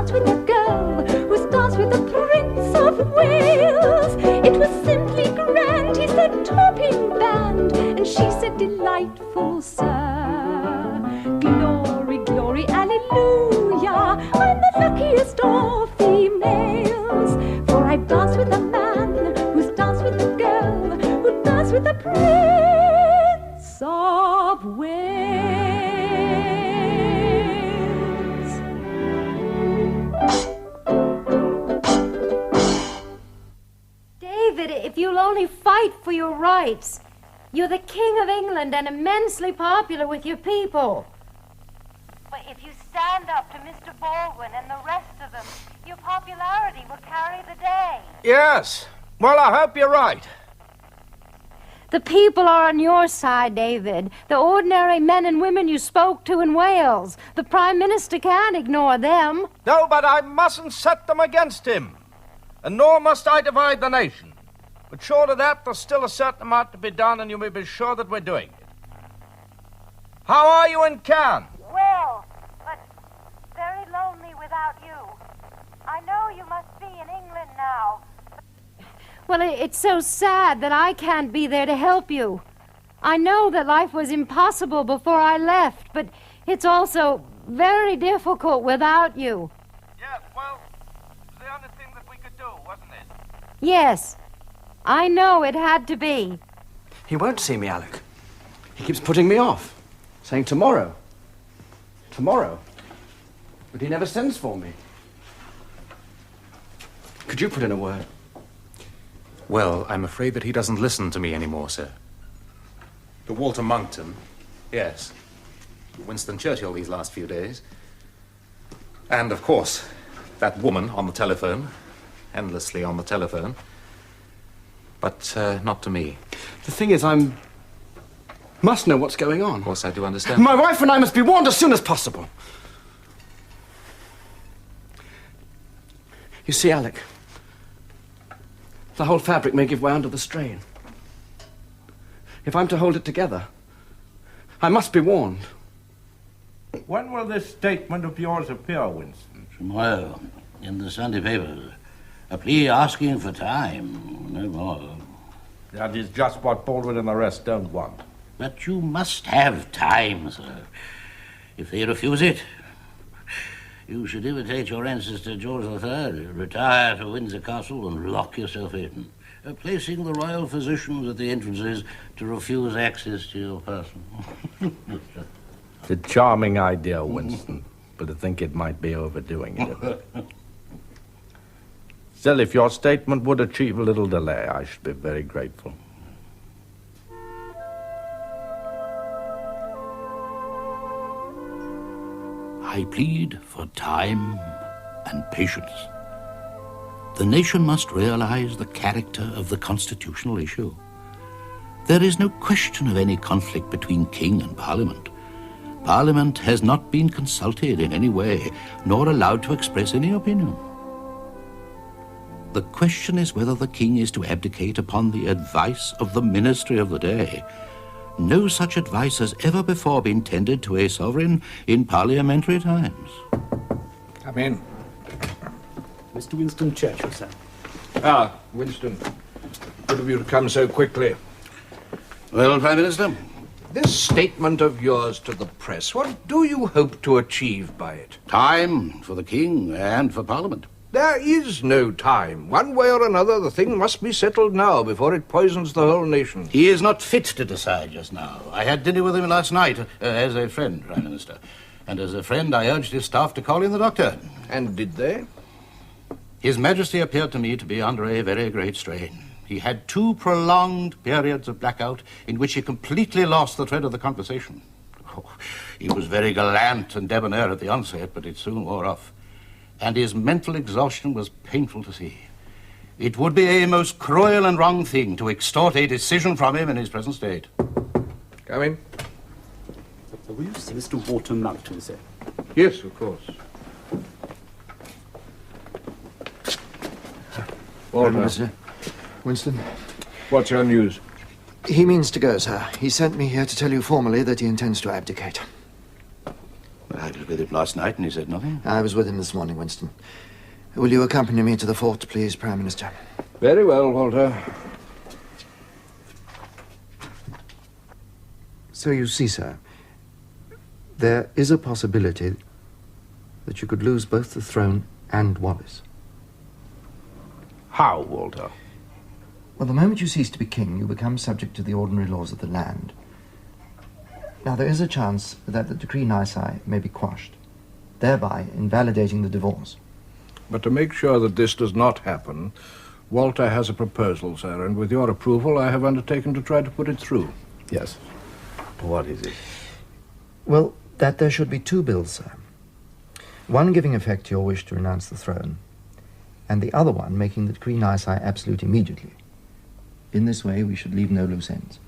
dance with a girl who's danced with the Prince of Wales. It was simply grand, he said, talking band, and she said, delightful, sir. Glory, glory, hallelujah, I'm the luckiest of females, for I've danced with a man who's danced with a girl who danced with the Prince of Wales. David, if you'll only fight for your rights. You're the King of England and immensely popular with your people. But if you stand up to Mr. Baldwin and the rest of them, your popularity will carry the day. Yes. Well, I hope you're right. The people are on your side, David. The ordinary men and women you spoke to in Wales. The Prime Minister can't ignore them. No, but I mustn't set them against him. And nor must I divide the nation. But short of that, there's still a certain amount to be done, and you may be sure that we're doing it. How are you in Cannes? Well, but very lonely without you. I know you must be in England now. Well, it's so sad that I can't be there to help you. I know that life was impossible before I left, but it's also very difficult without you. Yes, well, it was the only thing that we could do, wasn't it? Yes, I know it had to be. He won't see me, Alec. He keeps putting me off, saying tomorrow. Tomorrow. But he never sends for me. Could you put in a word? Well, I'm afraid that he doesn't listen to me anymore, sir. To Walter Monckton, yes. Winston Churchill these last few days. And, of course, that woman on the telephone. Endlessly on the telephone. But not to me. The thing is, must know what's going on. Of course, I do understand. My wife and I must be warned as soon as possible. You see, Alec, the whole fabric may give way under the strain. If I'm to hold it together, I must be warned. When will this statement of yours appear, Winston? Tomorrow, in the Sunday papers. A plea asking for time, no more. That is just what Baldwin and the rest don't want. But you must have time, sir. If they refuse it, you should imitate your ancestor George III, retire to Windsor Castle and lock yourself in, placing the royal physicians at the entrances to refuse access to your person. It's a charming idea, Winston, but I think it might be overdoing it. Still, if your statement would achieve a little delay, I should be very grateful. I plead for time and patience. The nation must realize the character of the constitutional issue. There is no question of any conflict between King and Parliament. Parliament has not been consulted in any way, nor allowed to express any opinion. The question is whether the King is to abdicate upon the advice of the ministry of the day. No such advice has ever before been tendered to a sovereign in parliamentary times. Come in. Mr. Winston Churchill, sir. Ah, Winston. Good of you to come so quickly. Well, Prime Minister? This statement of yours to the press, what do you hope to achieve by it? Time for the King and for Parliament. There is no time. One way or another, the thing must be settled now before it poisons the whole nation. He is not fit to decide just now. I had dinner with him last night as a friend, Prime Minister. And as a friend, I urged his staff to call in the doctor. And did they? His Majesty appeared to me to be under a very great strain. He had 2 prolonged periods of blackout in which he completely lost the thread of the conversation. Oh, he was very gallant and debonair at the onset, but it soon wore off. And his mental exhaustion was painful to see. It would be a most cruel and wrong thing to extort a decision from him in his present state. Come in. Will you see Mr. Walter Monckton, sir? Yes, of course. Walter. Winston? What's your news? He means to go, sir. He sent me here to tell you formally that he intends to abdicate. I'll with him last night and he said nothing? I was with him this morning, Winston. Will you accompany me to the fort, please, Prime Minister? Very well, Walter. So you see, sir, there is a possibility that you could lose both the throne and Wallace. How, Walter? Well, the moment you cease to be king, you become subject to the ordinary laws of the land. Now, there is a chance that the decree nisi may be quashed, thereby invalidating the divorce. But to make sure that this does not happen, Walter has a proposal, sir, and with your approval, I have undertaken to try to put it through. Yes. What is it? Well, that there should be two bills, sir. One giving effect to your wish to renounce the throne, and the other one making the decree nisi absolute immediately. In this way, we should leave no loose ends.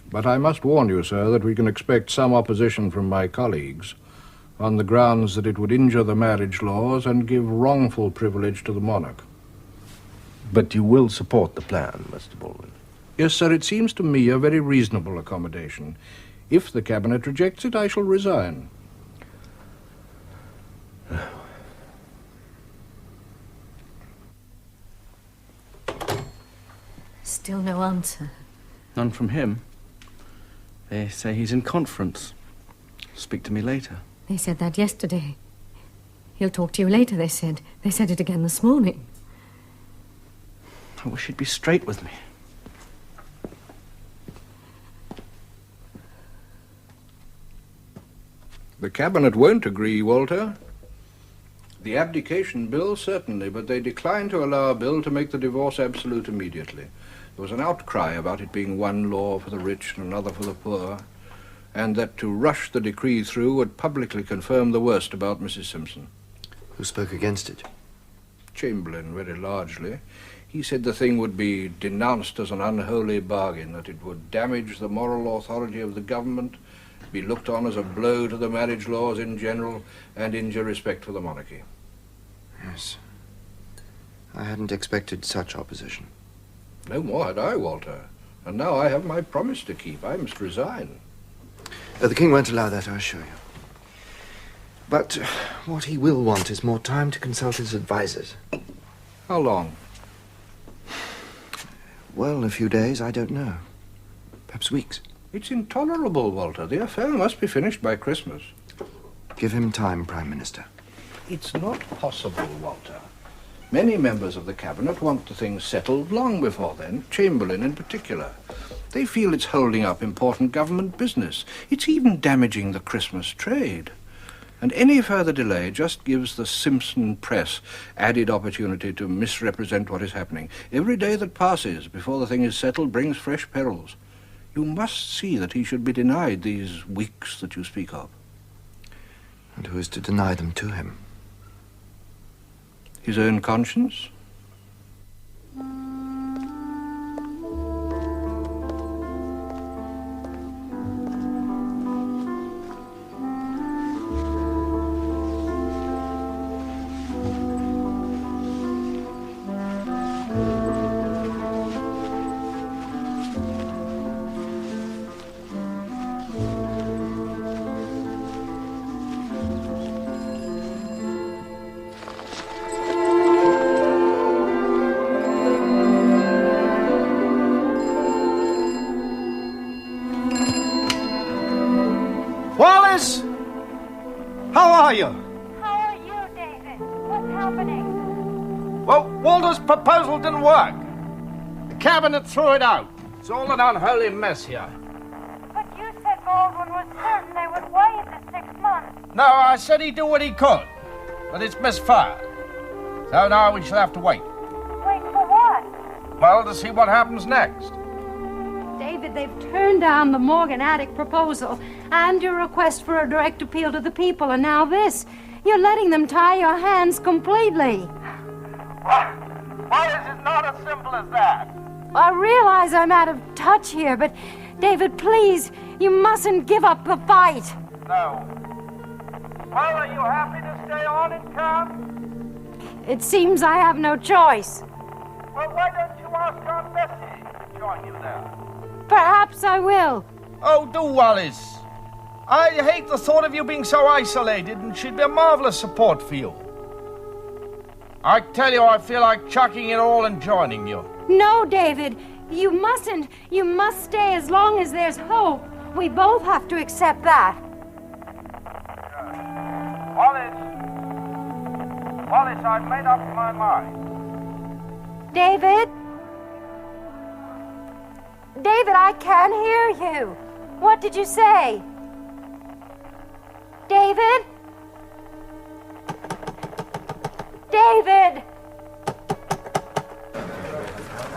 But I must warn you, sir, that we can expect some opposition from my colleagues on the grounds that it would injure the marriage laws and give wrongful privilege to the monarch. But you will support the plan, Mr. Baldwin? Yes, sir, it seems to me a very reasonable accommodation. If the Cabinet rejects it, I shall resign. Still no answer. None from him. They say he's in conference. Speak to me later. They said that yesterday. He'll talk to you later, they said. They said it again this morning. I wish he'd be straight with me. The Cabinet won't agree, Walter. The abdication bill, certainly, but they declined to allow a bill to make the divorce absolute immediately. There was an outcry about it being one law for the rich and another for the poor, and that to rush the decree through would publicly confirm the worst about Mrs. Simpson. Who spoke against it? Chamberlain, very largely. He said the thing would be denounced as an unholy bargain, that it would damage the moral authority of the government, be looked on as a blow to the marriage laws in general, and injure respect for the monarchy. Yes. I hadn't expected such opposition. No more had I, Walter. And now I have my promise to keep. I must resign. The King won't allow that, I assure you. But what he will want is more time to consult his advisors. How long? Well, a few days, I don't know. Perhaps weeks. It's intolerable, Walter. The affair must be finished by Christmas. Give him time, Prime Minister. It's not possible, Walter. Many members of the Cabinet want the thing settled long before then, Chamberlain in particular. They feel it's holding up important government business. It's even damaging the Christmas trade. And any further delay just gives the Simpson press added opportunity to misrepresent what is happening. Every day that passes before the thing is settled brings fresh perils. You must see that he should be denied these weeks that you speak of. And who is to deny them to him? His own conscience? Wallace! How are you? How are you, David? What's happening? Well, Walter's proposal didn't work. The Cabinet threw it out. It's all an unholy mess here. But you said Baldwin was certain they would waive the 6 months. No, I said he'd do what he could. But it's misfired. So now we shall have to wait. Wait for what? Well, to see what happens next. David, they've turned down the Morgan Attic proposal and your request for a direct appeal to the people, and now this. You're letting them tie your hands completely. Why is it not as simple as that? I realize I'm out of touch here, but David, please, you mustn't give up the fight. No. Well, are you happy to stay on in camp? It seems I have no choice. Well, why don't you ask Aunt Bessie to join you there? Perhaps I will. Oh, do, Wallace. I hate the thought of you being so isolated, and she'd be a marvelous support for you. I tell you, I feel like chucking it all and joining you. No, David, you mustn't. You must stay as long as there's hope. We both have to accept that. Wallace, I've made up my mind. David? David, I can't hear you. What did you say? David? David!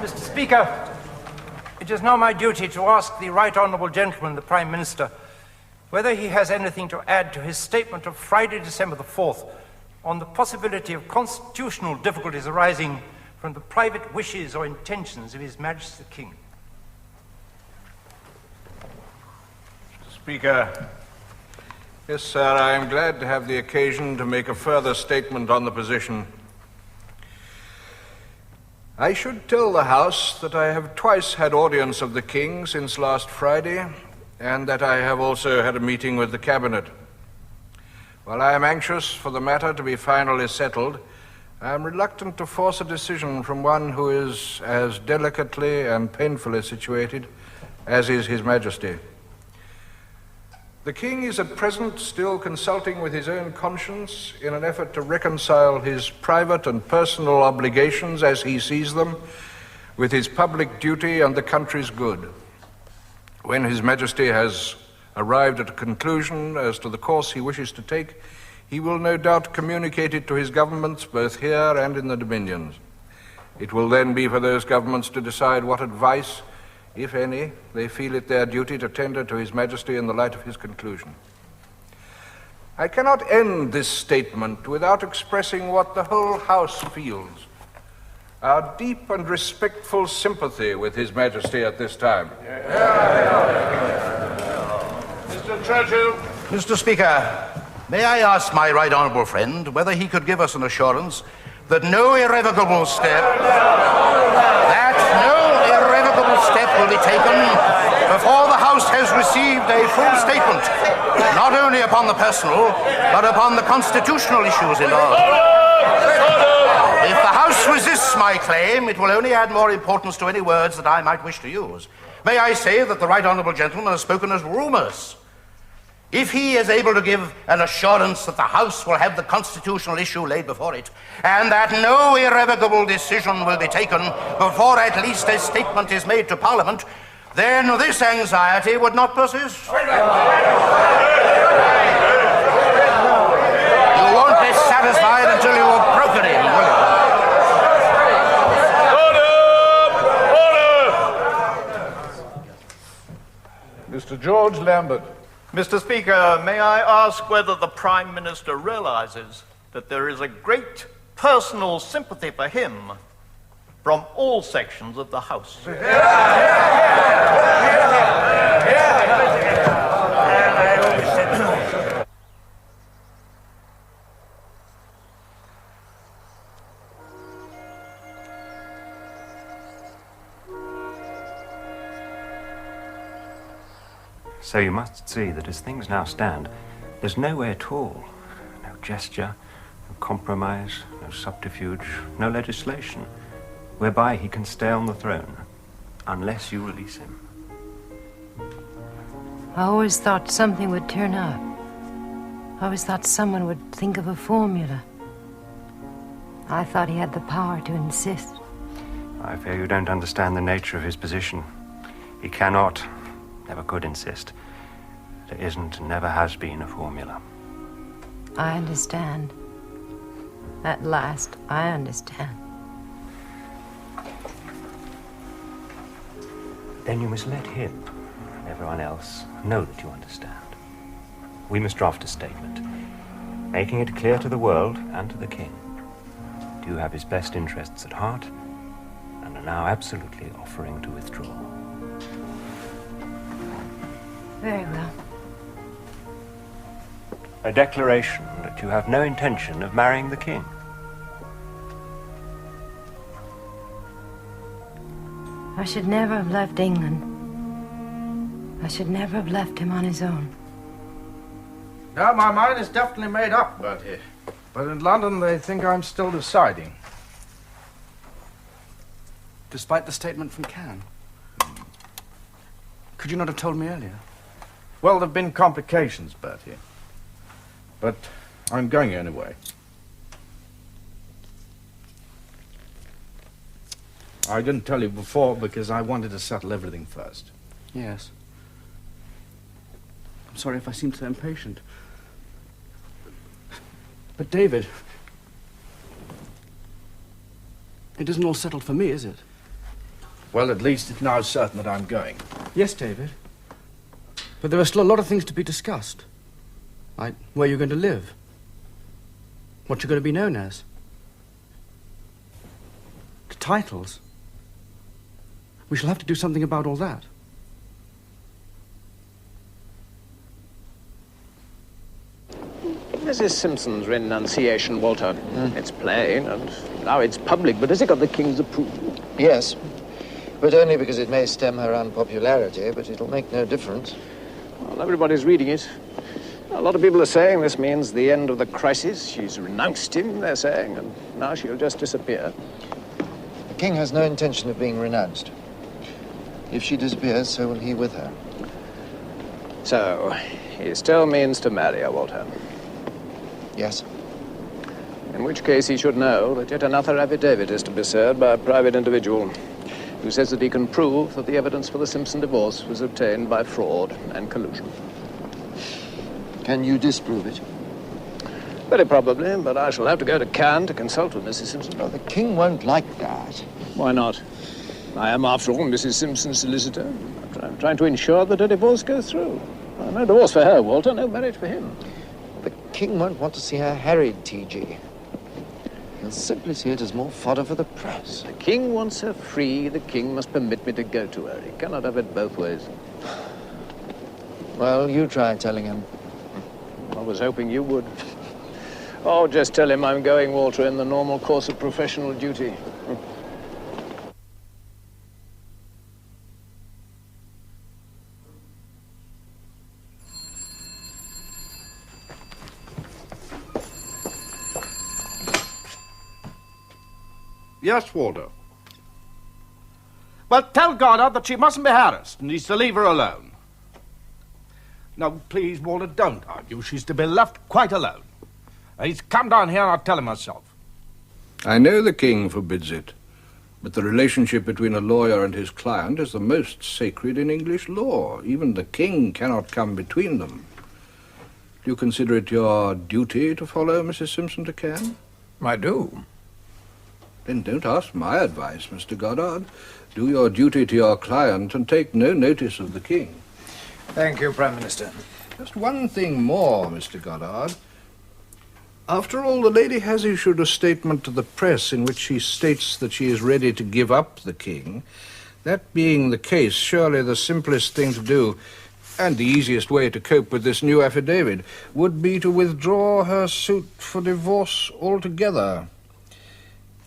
Mr. Speaker, it is now my duty to ask the Right Honourable Gentleman, the Prime Minister, whether he has anything to add to his statement of Friday, December the 4th, on the possibility of constitutional difficulties arising from the private wishes or intentions of His Majesty the King. Mr. Speaker, yes, sir, I am glad to have the occasion to make a further statement on the position. I should tell the House that I have twice had audience of the King since last Friday, and that I have also had a meeting with the Cabinet. While I am anxious for the matter to be finally settled, I am reluctant to force a decision from one who is as delicately and painfully situated as is His Majesty. The King is at present still consulting with his own conscience in an effort to reconcile his private and personal obligations as he sees them with his public duty and the country's good. When His Majesty has arrived at a conclusion as to the course he wishes to take, he will no doubt communicate it to his governments both here and in the Dominions. It will then be for those governments to decide what advice, if any, they feel it their duty to tender to His Majesty in the light of his conclusion. I cannot end this statement without expressing what the whole House feels, our deep and respectful sympathy with His Majesty at this time. Mr. Churchill. Mr. Speaker, may I ask my right honourable friend whether he could give us an assurance that no irrevocable step will be taken before the House has received a full statement, not only upon the personal, but upon the constitutional issues involved. If the House resists my claim, it will only add more importance to any words that I might wish to use. May I say that the right honourable gentleman has spoken as rumours. If he is able to give an assurance that the House will have the constitutional issue laid before it, and that no irrevocable decision will be taken before at least a statement is made to Parliament, then this anxiety would not persist. You won't be satisfied until you have broken in, will you? Order! Mr. George Lambert. Mr. Speaker, may I ask whether the Prime Minister realizes that there is a great personal sympathy for him from all sections of the House? So you must see that as things now stand, there's no way at all, no gesture, no compromise, no subterfuge, no legislation, whereby he can stay on the throne, unless you release him. I always thought something would turn up. I always thought someone would think of a formula. I thought he had the power to insist. I fear you don't understand the nature of his position. He cannot, never could insist. There isn't and never has been a formula. I understand. At last, I understand. Then you must let him and everyone else know that you understand. We must draft a statement, making it clear to the world and to the King. You have his best interests at heart and are now absolutely offering to withdraw. Very well. A declaration that you have no intention of marrying the King. I should never have left England. I should never have left him on his own. No, my mind is definitely made up, Bertie. But in London, they think I'm still deciding. Despite the statement from Cannes? Could you not have told me earlier? Well, there have been complications, Bertie. But I'm going anyway. I didn't tell you before because I wanted to settle everything first. Yes. I'm sorry if I seem so impatient. But, David, it isn't all settled for me, is it? Well, at least it's now certain that I'm going. Yes, David. But there are still a lot of things to be discussed. Like where you're going to live. What you're going to be known as. The titles. We shall have to do something about all that. Mrs. Simpson's renunciation, Walter. It's plain, and now it's public, but has it got the King's approval? Yes, but only because it may stem her unpopularity, but it'll make no difference. Well, everybody's reading it. A lot of people are saying this means the end of the crisis. She's renounced him, they're saying, and now she'll just disappear. The King has no intention of being renounced. If she disappears, so will he with her. So, he still means to marry her, Walter. Yes. In which case he should know that yet another affidavit is to be served by a private individual who says that he can prove that the evidence for the Simpson divorce was obtained by fraud and collusion. Can you disprove it? Very probably, but I shall have to go to Cannes to consult with Mrs. Simpson. Well, the King won't like that. Why not? I am, after all, Mrs. Simpson's solicitor. I'm trying to ensure that a divorce goes through. No divorce for her, Walter, no marriage for him. The King won't want to see her harried, T.G. He'll simply see it as more fodder for the press. The King wants her free. The King must permit me to go to her. He cannot have it both ways. Well, you try telling him. I was hoping you would. Oh, just tell him I'm going, Walter, in the normal course of professional duty. Yes, Walter. Well, tell Goddard that she mustn't be harassed and he's to leave her alone. No, please, Walter, don't argue. She's to be left quite alone. He's come down here and I'll tell him myself. I know the King forbids it, but the relationship between a lawyer and his client is the most sacred in English law. Even the King cannot come between them. Do you consider it your duty to follow Mrs. Simpson to Cannes? I do. Then don't ask my advice, Mr. Goddard. Do your duty to your client and take no notice of the King. Thank you, Prime Minister. Just one thing more, Mr. Goddard. After all, the lady has issued a statement to the press in which she states that she is ready to give up the King. That being the case, surely the simplest thing to do, and the easiest way to cope with this new affidavit, would be to withdraw her suit for divorce altogether.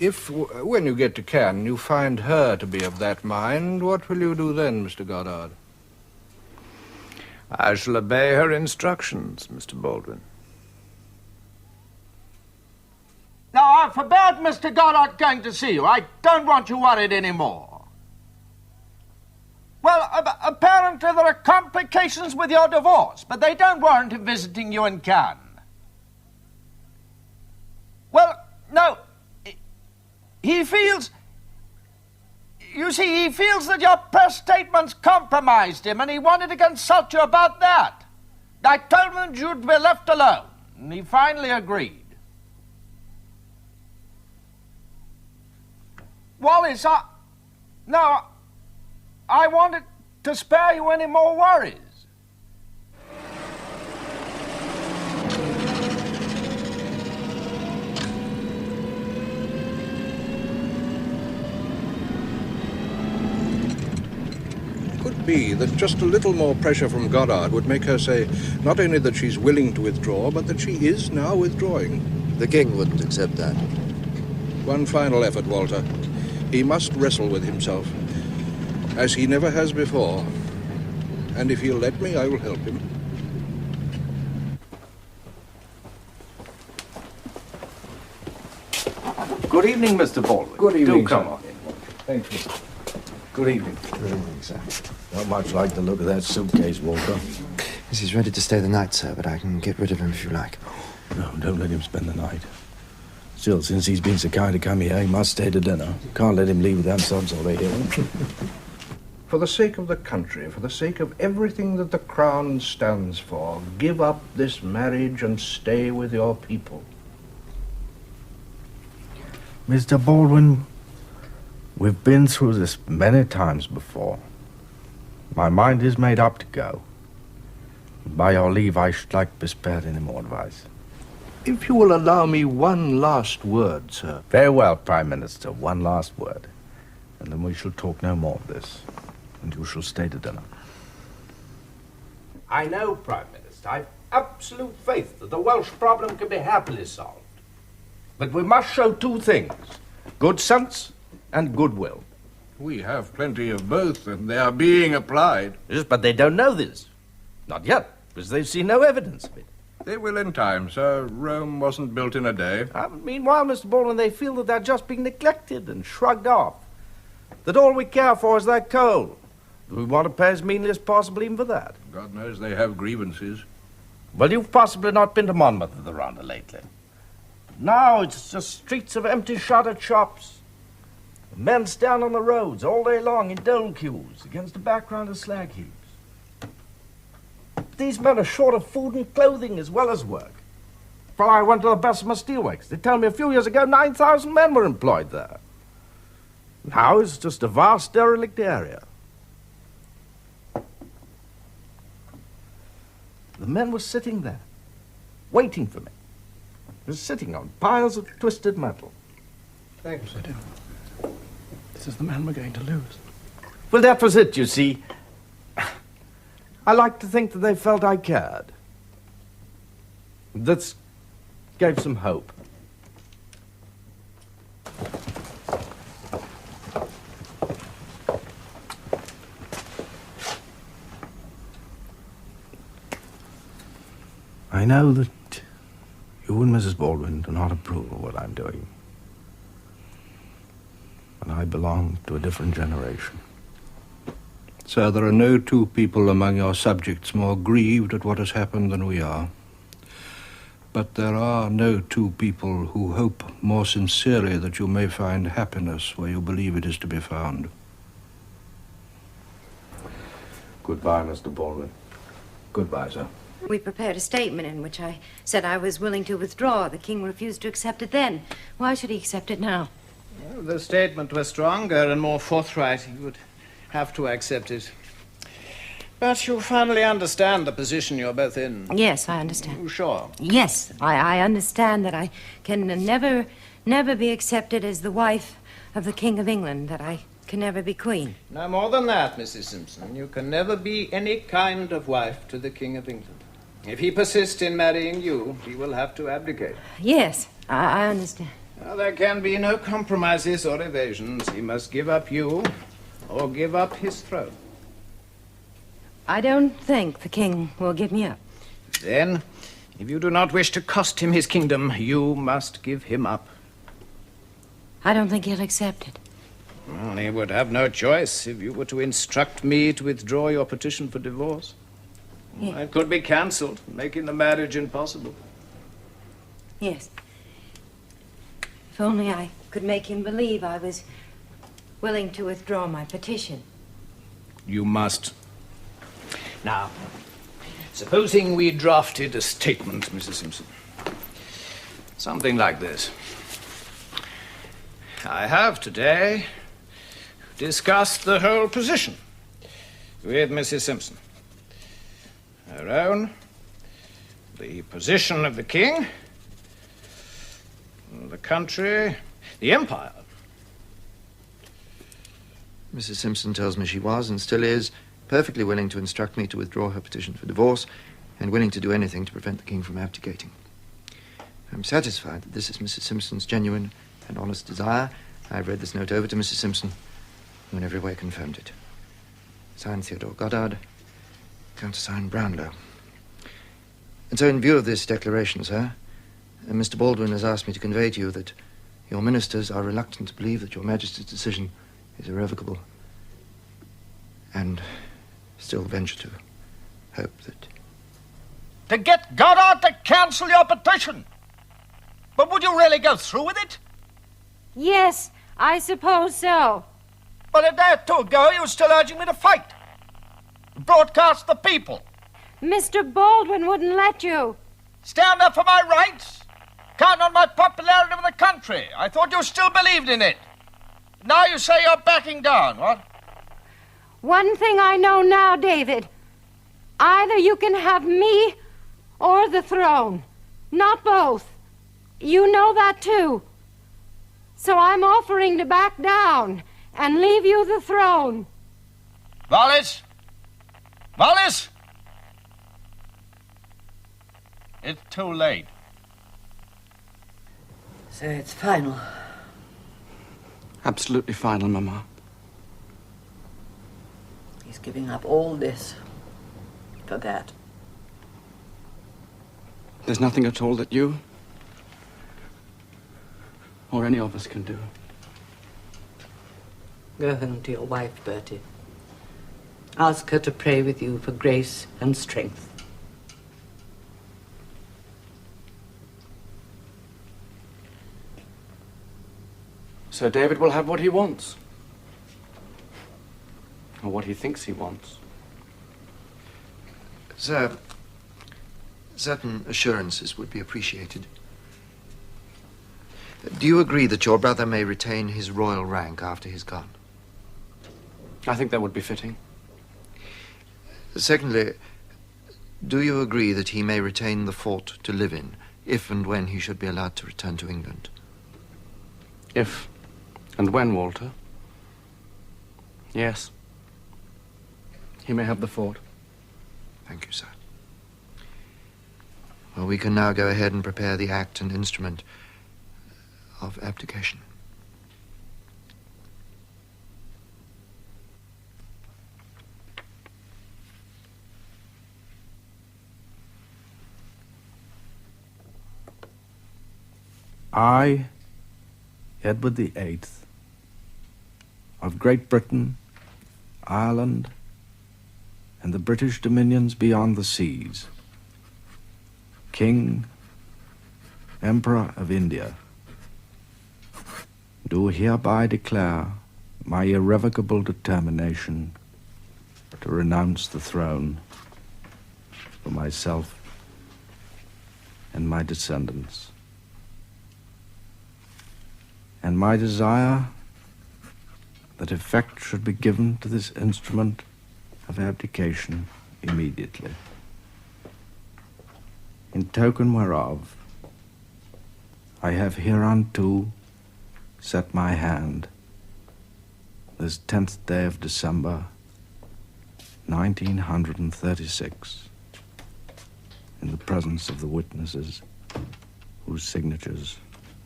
If, when you get to Cannes, you find her to be of that mind, what will you do then, Mr. Goddard? I shall obey her instructions, Mr. Baldwin. Now, I forbade Mr. Goddard going to see you. I don't want you worried anymore. Well, apparently there are complications with your divorce, but they don't warrant him visiting you in Cannes. Well, no. He feels... You see, he feels that your press statements compromised him, and he wanted to consult you about that. I told him that you'd be left alone, and he finally agreed. Wallace, I wanted to spare you any more worries. Could be that just a little more pressure from Goddard would make her say not only that she's willing to withdraw, but that she is now withdrawing. The King wouldn't accept that. One final effort, Walter. He must wrestle with himself, as he never has before. And if he'll let me, I will help him. Good evening, Mr. Baldwin. Good evening, Do come sir. on in. Thank you. Good evening. Good evening, sir. Not much like the look of that suitcase, Walter. Yes, he's ready to stay the night, sir, but I can get rid of him if you like. No, don't let him spend the night. Still, since he's been so kind to come here, he must stay to dinner. Can't let him leave without some sort of hearing. For the sake of the country, for the sake of everything that the Crown stands for, give up this marriage and stay with your people. Mr. Baldwin, we've been through this many times before. My mind is made up to go. By your leave, I should like to be spared any more advice. If you will allow me one last word, sir. Very well, Prime Minister, one last word. And then we shall talk no more of this. And you shall stay to dinner. I know, Prime Minister. I've absolute faith that the Welsh problem can be happily solved. But we must show two things: good sense and goodwill. We have plenty of both, and they are being applied. Yes, but they don't know this. Not yet, because they've seen no evidence of it. They will in time, sir. Rome wasn't built in a day. Meanwhile, Mr. Baldwin, they feel that they're just being neglected and shrugged off. That all we care for is their coal. We want to pay as meanly as possible even for that. God knows they have grievances. Well, you've possibly not been to Monmouth or the Ronda lately. Now it's just streets of empty shuttered shops. Men stand on the roads all day long in dole queues against a background of slag heaps. These men are short of food and clothing as well as work. Well, I went to the Bessemer Steelworks. They told me a few years ago 9,000 men were employed there. Now it's just a vast derelict area. The men were sitting there, waiting for me. They were sitting on piles of twisted metal. Thank you, sir. This is the man we're going to lose. Well, that was it, you see. I like to think that they felt I cared. That gave some hope. I know that you and Mrs. Baldwin do not approve of what I'm doing. But I belong to a different generation. Sir, there are no two people among your subjects more grieved at what has happened than we are. But there are no two people who hope more sincerely that you may find happiness where you believe it is to be found. Goodbye, Mr. Baldwin. Goodbye, sir. We prepared a statement in which I said I was willing to withdraw. The king refused to accept it then. Why should he accept it now? Well, the statement was stronger and more forthright. He would have to accept it. But you finally understand the position you're both in. Yes, I understand. Sure. Yes, I understand that I can never be accepted as the wife of the King of England, that I can never be queen. No more than that, Mrs. Simpson. You can never be any kind of wife to the King of England. If he persists in marrying you, he will have to abdicate. Yes, I understand. Now, there can be no compromises or evasions. He must give up you or give up his throne. I don't think the king will give me up. Then, if you do not wish to cost him his kingdom, you must give him up. I don't think he'll accept it. Well, he would have no choice if you were to instruct me to withdraw your petition for divorce. Yeah. It could be cancelled, making the marriage impossible. Yes. If only I could make him believe I was willing to withdraw my petition. You must. Now, supposing we drafted a statement, Mrs. Simpson. Something like this. I have today discussed the whole position with Mrs. Simpson. Her own, the position of the king, the country, the empire. Mrs. Simpson tells me she was, and still is, perfectly willing to instruct me to withdraw her petition for divorce and willing to do anything to prevent the king from abdicating. I'm satisfied that this is Mrs. Simpson's genuine and honest desire. I've read this note over to Mrs. Simpson, who in every way confirmed it. Signed Theodore Goddard, countersigned Brownlow. And so in view of this declaration, sir, Mr. Baldwin has asked me to convey to you that Your ministers are reluctant to believe that your Majesty's decision is irrevocable, and still venture to hope that... To get Goddard to cancel your petition. But would you really go through with it? Yes, I suppose so. But a day or two ago, you were still urging me to fight. Broadcast the people. Mr. Baldwin wouldn't let you. Stand up for my rights. Count on my popularity with the country. I thought you still believed in it. Now you say you're backing down, what? One thing I know now, David. Either you can have me or the throne. Not both. You know that, too. So I'm offering to back down and leave you the throne. Wallace? Wallace? It's too late. So it's final. Absolutely final, Mama. He's giving up all this for that. There's nothing at all that you or any of us can do. Go home to your wife, Bertie. Ask her to pray with you for grace and strength. Sir David will have what he wants. Or what he thinks he wants. Sir, certain assurances would be appreciated. Do you agree that your brother may retain his royal rank after he's gone? I think that would be fitting. Secondly, do you agree that he may retain the fort to live in, if and when he should be allowed to return to England? If and when, Walter? Yes. He may have the fort. Thank you, sir. Well, we can now go ahead and prepare the act and instrument of abdication. I, Edward VIII, of Great Britain, Ireland, and the British dominions beyond the seas, King, Emperor of India, do hereby declare my irrevocable determination to renounce the throne for myself and my descendants, and my desire that effect should be given to this instrument of abdication immediately. In token whereof, I have hereunto set my hand this 10th day of December, 1936, in the presence of the witnesses whose signatures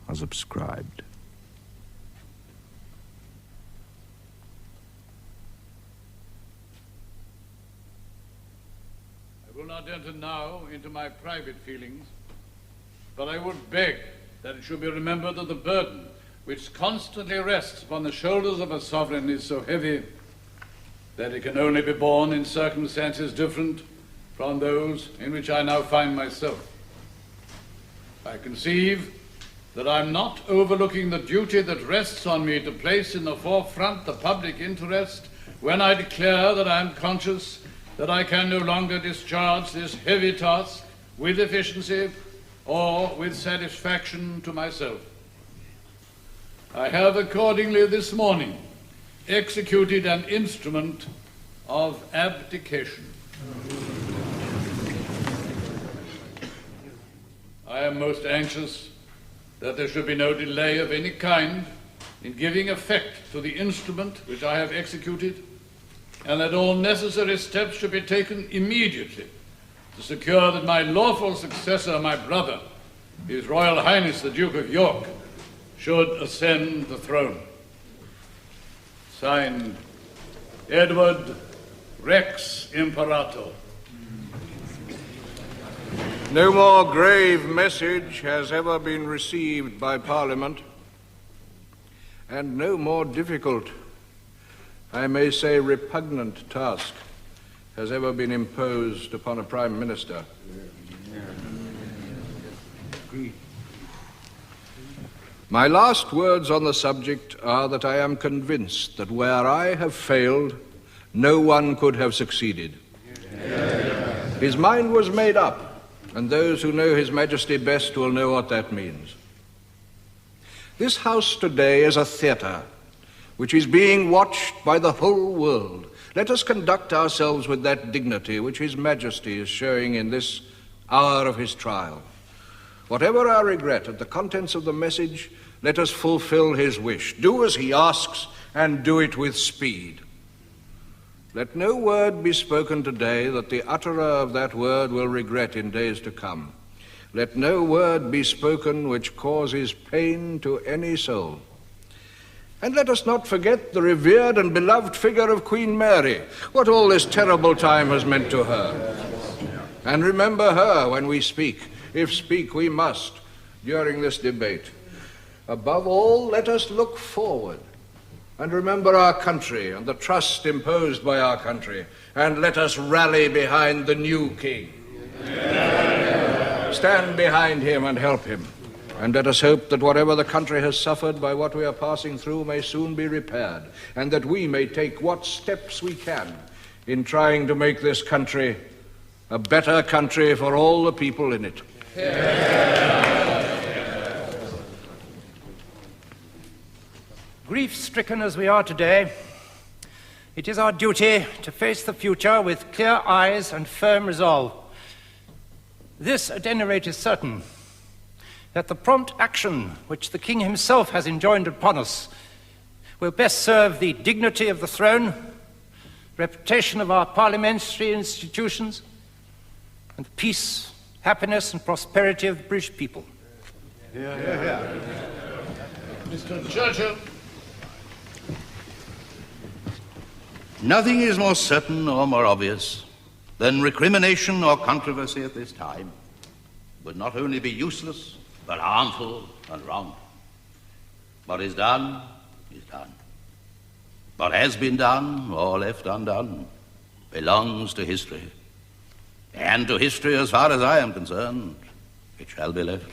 are subscribed. I will not enter now into my private feelings, but I would beg that it should be remembered that the burden which constantly rests upon the shoulders of a sovereign is so heavy that it can only be borne in circumstances different from those in which I now find myself. I conceive that I'm not overlooking the duty that rests on me to place in the forefront the public interest when I declare that I am conscious that I can no longer discharge this heavy task with efficiency or with satisfaction to myself. I have accordingly this morning executed an instrument of abdication. I am most anxious that there should be no delay of any kind in giving effect to the instrument which I have executed, and that all necessary steps should be taken immediately to secure that my lawful successor, my brother, His Royal Highness the Duke of York, should ascend the throne. Signed, Edward Rex Imperator. No more grave message has ever been received by Parliament and no more difficult, I may say repugnant task has ever been imposed upon a Prime Minister. My last words on the subject are that I am convinced that where I have failed, no one could have succeeded. His mind was made up, and those who know His Majesty best will know what that means. This House today is a theatre which is being watched by the whole world. Let us conduct ourselves with that dignity which His Majesty is showing in this hour of his trial. Whatever our regret at the contents of the message, let us fulfill his wish. Do as he asks, and do it with speed. Let no word be spoken today that the utterer of that word will regret in days to come. Let no word be spoken which causes pain to any soul. And let us not forget the revered and beloved figure of Queen Mary, what all this terrible time has meant to her. And remember her when we speak, if speak we must, during this debate. Above all, let us look forward and remember our country and the trust imposed by our country, and let us rally behind the new king. Stand behind him and help him, and let us hope that whatever the country has suffered by what we are passing through may soon be repaired, and that we may take what steps we can in trying to make this country a better country for all the people in it. Grief-stricken as we are today, it is our duty to face the future with clear eyes and firm resolve. This, at any rate, is certain, that the prompt action which the King himself has enjoined upon us will best serve the dignity of the throne, reputation of our parliamentary institutions, and the peace, happiness, and prosperity of the British people. Mr. Churchill. Nothing is more certain or more obvious than recrimination or controversy at this time would not only be useless, but harmful and wrong. What is done is done. What has been done or left undone belongs to history. And to history, as far as I am concerned, it shall be left.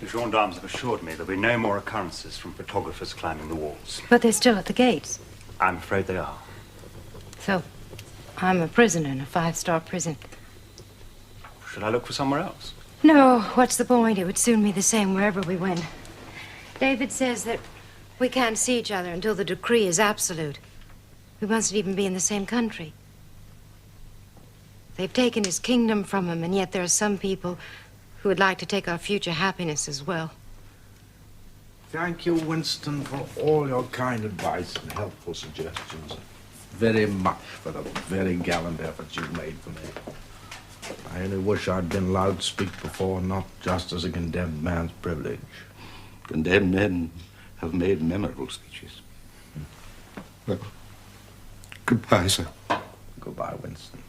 The gendarmes have assured me there'll be no more occurrences from photographers climbing the walls. But they're still at the gates. I'm afraid they are. So, I'm a prisoner in a 5-star prison. Should I look for somewhere else? No, what's the point? It would soon be the same wherever we went. David says that we can't see each other until the decree is absolute. We mustn't even be in the same country. They've taken his kingdom from him, and yet there are some people who would like to take our future happiness as well. Thank you, Winston, for all your kind advice and helpful suggestions. Very much for the very gallant efforts you've made for me. I only wish I'd been allowed to speak before, not just as a condemned man's privilege. Condemned men have made memorable speeches. Well, goodbye, sir. Goodbye, Winston.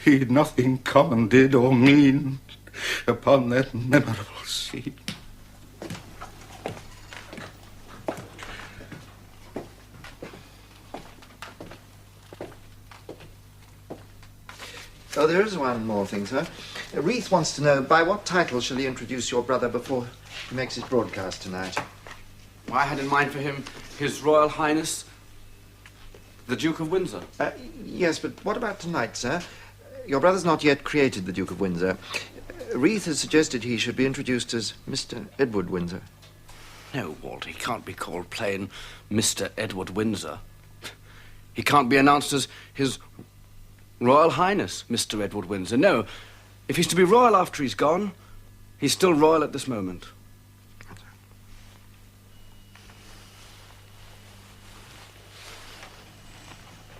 He nothing common did or mean upon that memorable scene. Oh, there is one more thing, sir. Reith wants to know, by what title shall he introduce your brother before he makes his broadcast tonight? I had in mind for him His Royal Highness, the Duke of Windsor. Yes, but what about tonight, sir? Your brother's not yet created the Duke of Windsor. Reith has suggested he should be introduced as Mr. Edward Windsor. No, Walter, he can't be called plain Mr. Edward Windsor. He can't be announced as His Royal Highness, Mr. Edward Windsor. No, if he's to be royal after he's gone, he's still royal at this moment.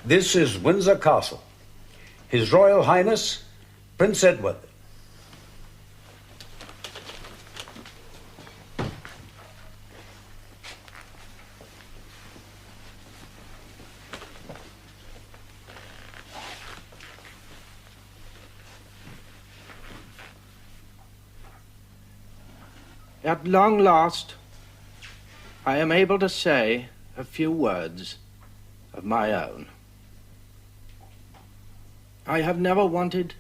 This is Windsor Castle. His Royal Highness, Prince Edward. At long last, I am able to say a few words of my own. I have never wanted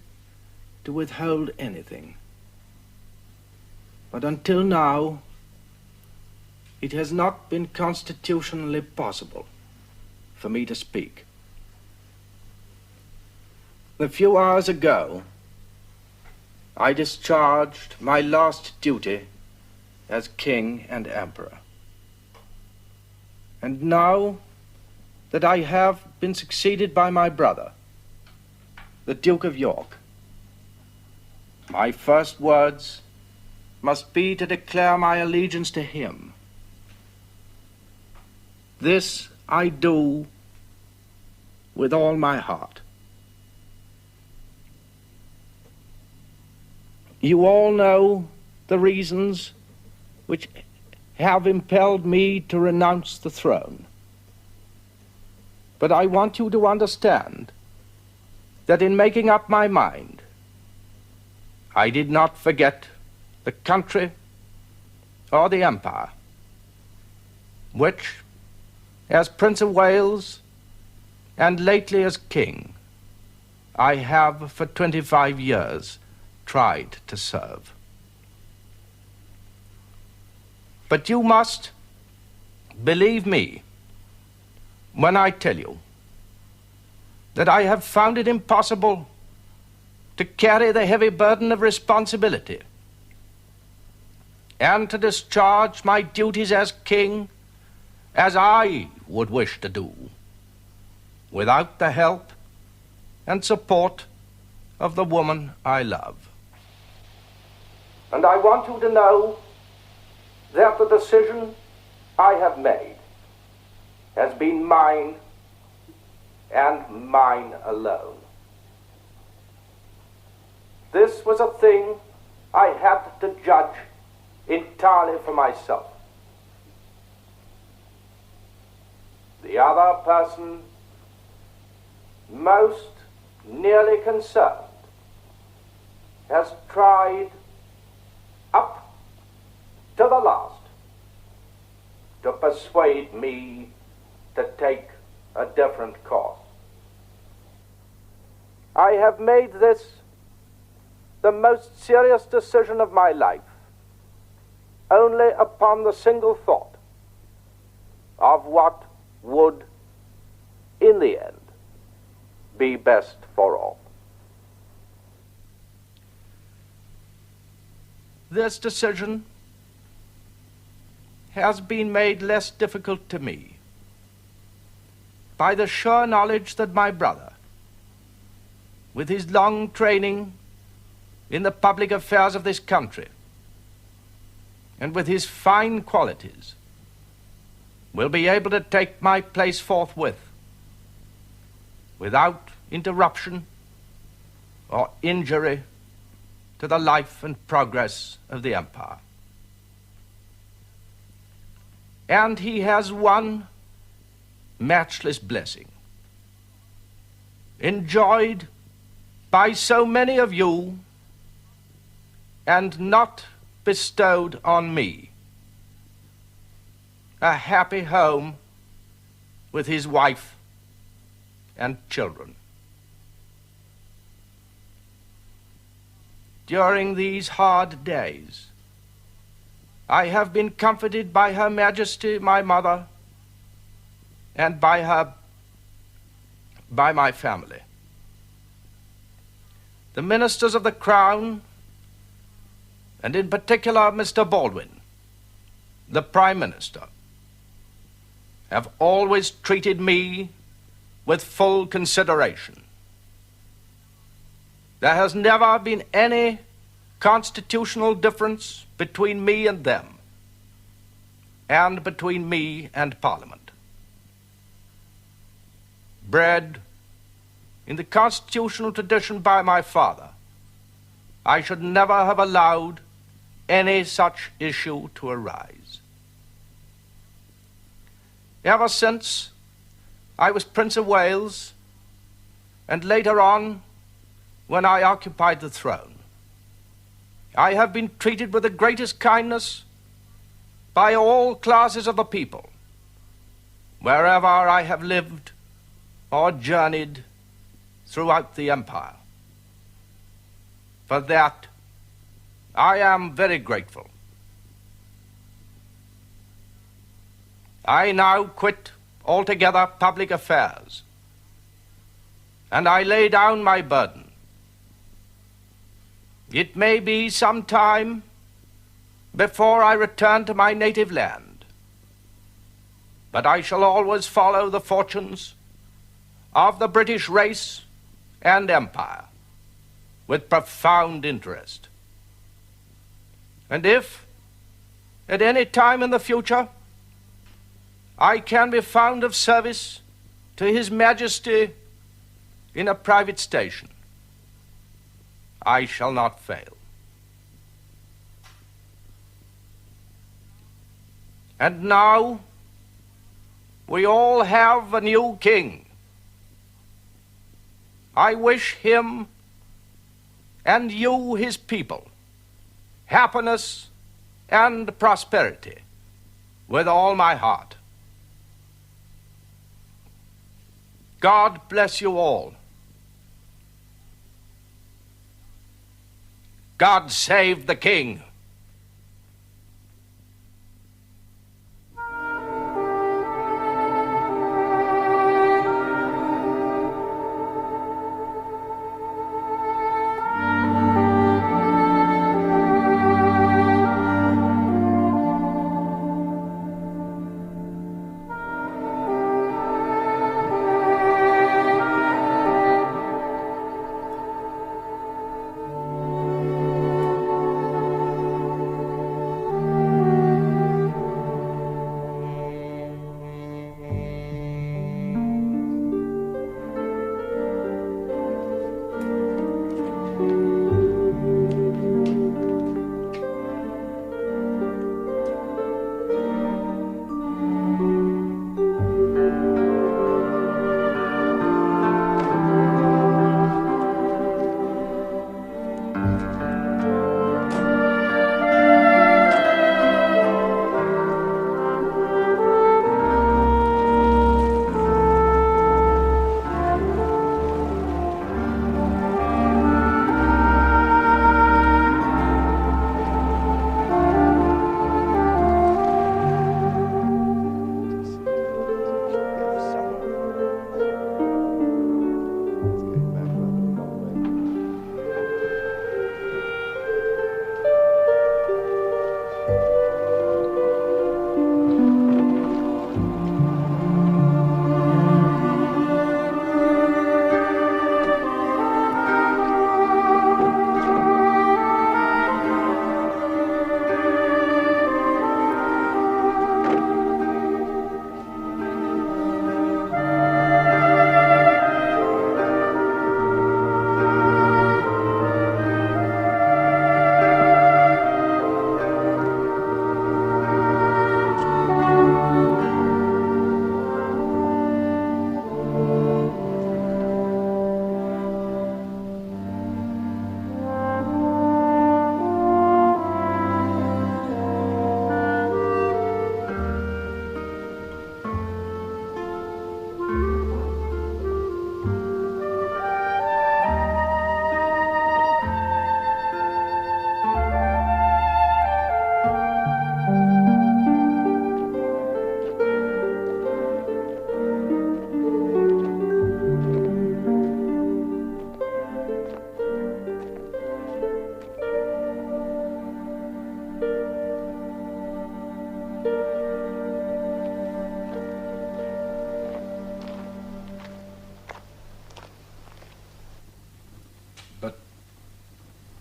to withhold anything, but until now, it has not been constitutionally possible for me to speak. A few hours ago, I discharged my last duty as King and Emperor. And now that I have been succeeded by my brother, the Duke of York, my first words must be to declare my allegiance to him. This I do with all my heart. You all know the reasons which have impelled me to renounce the throne. But I want you to understand that in making up my mind, I did not forget the country or the empire, which, as Prince of Wales and lately as King, I have for 25 years tried to serve. But you must believe me when I tell you that I have found it impossible to carry the heavy burden of responsibility and to discharge my duties as king as I would wish to do, without the help and support of the woman I love. And I want you to know that the decision I have made has been mine and mine alone. This was a thing I had to judge entirely for myself. The other person most nearly concerned has tried up to the last to persuade me to take a different course. I have made this the most serious decision of my life only upon the single thought of what would, in the end, be best for all. This decision has been made less difficult to me by the sure knowledge that my brother, with his long training in the public affairs of this country, and with his fine qualities, will be able to take my place forthwith, without interruption or injury to the life and progress of the empire. And he has one matchless blessing, enjoyed by so many of you and not bestowed on me: a happy home with his wife and children. During these hard days, I have been comforted by Her Majesty, my mother, and by my family. The ministers of the Crown, and in particular Mr. Baldwin, the Prime Minister, have always treated me with full consideration. There has never been any constitutional difference between me and them, and between me and Parliament. Bred in the constitutional tradition by my father, I should never have allowed any such issue to arise. Ever since I was Prince of Wales, and later on when I occupied the throne, I have been treated with the greatest kindness by all classes of the people, wherever I have lived or journeyed throughout the empire. For that, I am very grateful. I now quit altogether public affairs, and I lay down my burden. It may be some time before I return to my native land, but I shall always follow the fortunes of the British race and empire with profound interest. And if, at any time in the future, I can be found of service to His Majesty in a private station, I shall not fail. And now we all have a new king. I wish him and you, his people, happiness and prosperity with all my heart. God bless you all. God save the king.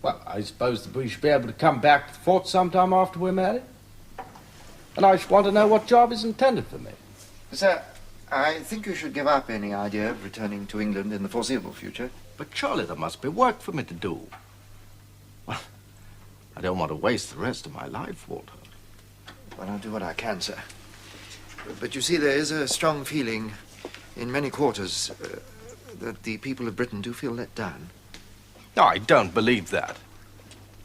Well, I suppose that we should be able to come back to the fort sometime after we're married. And I should want to know what job is intended for me. Sir, I think you should give up any idea of returning to England in the foreseeable future. But surely there must be work for me to do. Well, I don't want to waste the rest of my life, Walter. Well, I'll do what I can, sir. But you see, there is a strong feeling in many quarters that the people of Britain do feel let down. No, I don't believe that.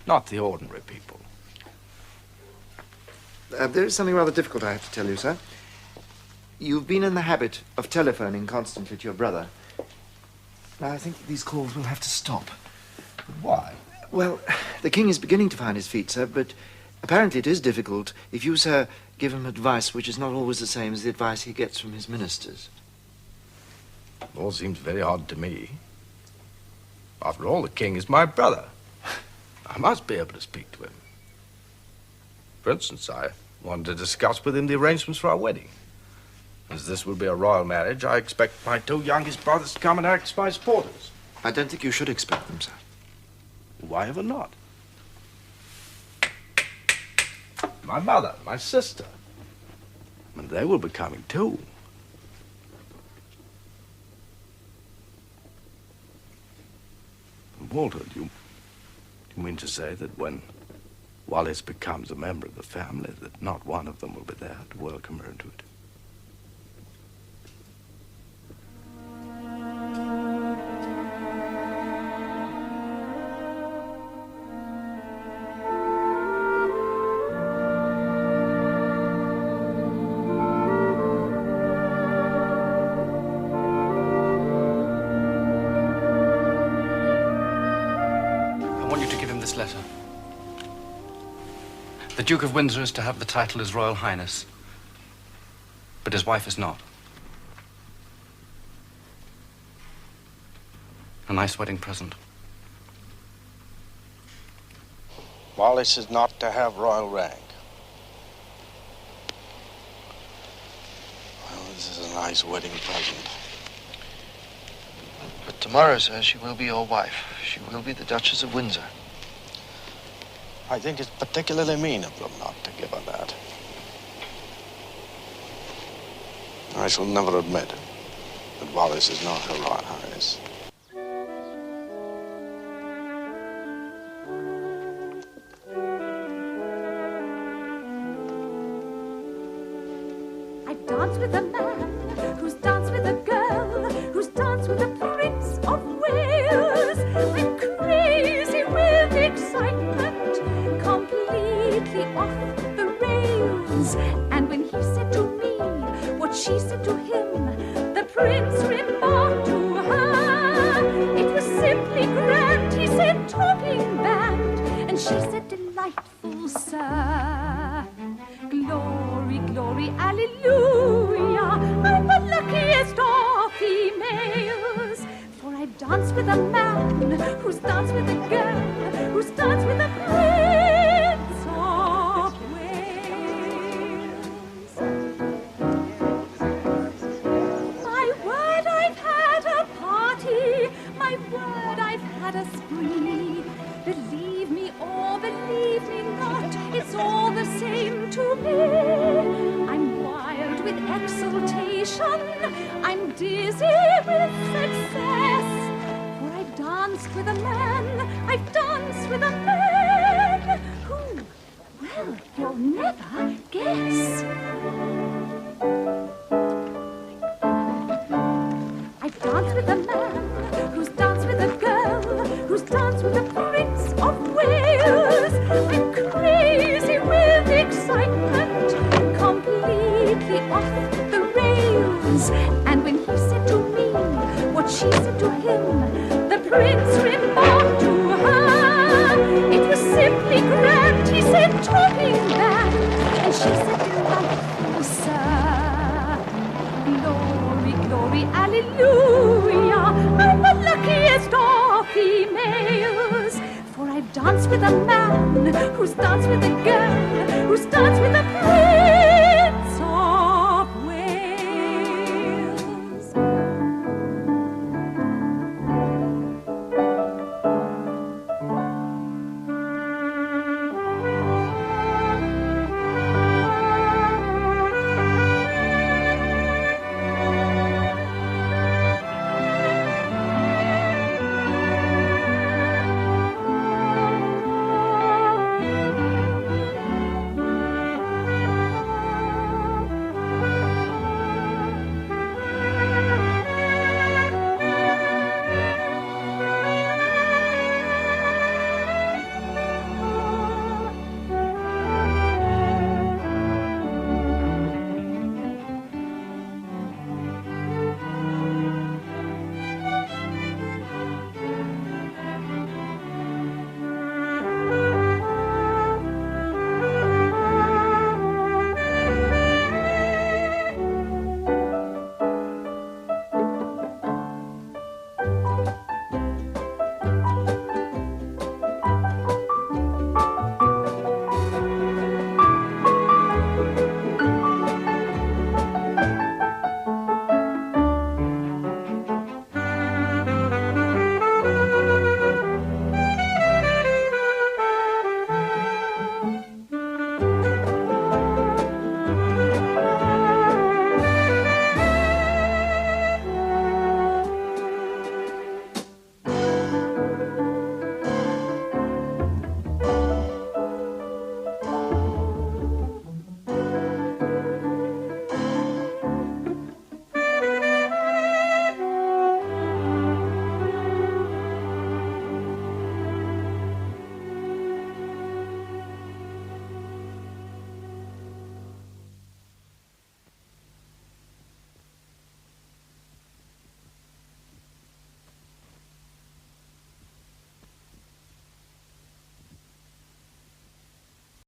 Not the ordinary people. There is something rather difficult I have to tell you, sir. You've been in the habit of telephoning constantly to your brother. Now, I think these calls will have to stop. But why? Well, the King is beginning to find his feet, sir, but apparently it is difficult if you, sir, give him advice which is not always the same as the advice he gets from his ministers. It all seems very odd to me. After all, the King is my brother. I must be able to speak to him. For instance, I wanted to discuss with him the arrangements for our wedding. As this will be a royal marriage, I expect my two youngest brothers to come and act as my supporters. I don't think you should expect them, sir. Why ever not? My mother, my sister. And they will be coming too. Walter, do you mean to say that when Wallis becomes a member of the family, that not one of them will be there to welcome her into it? The Duke of Windsor is to have the title His Royal Highness, but his wife is not. A nice wedding present. Wallis is not to have royal rank. Well, this is a nice wedding present. But tomorrow, sir, she will be your wife. She will be the Duchess of Windsor. I think it's particularly mean of them not to give her that. I shall never admit that Wallis is not her Royal Highness. I've danced with a man who's danced with a girl who's danced with the Prince of Wales. I'm crazy with excitement, completely off the rails. And when he said to me what she said to him, the Prince remarked to her, it was simply grand. He said, topping band, and she said, delightful, sir. Glory, glory, alleluia, I'm the luckiest of females. For I've danced with a man who's danced with a girl who's danced with a Prince of Wales. My word, I've had a party, my word, I've had a spree. Believe me or believe me not, it's all the same to me. I'm wild with exultation, I'm dizzy with success. For I've danced with a man, I've danced with a man who, well, you'll never guess. I've danced with a man who's danced with a girl who's danced with the Prince of Wales. I'm crazy with excitement, completely off the rails. And when he said to me what she said to him, the Prince remarked to her, it was simply grand. He said, topping band, and she said, delightful, sir. Glory, glory, alleluia, I'm the luckiest of females. For I've danced with a man who's danced with a girl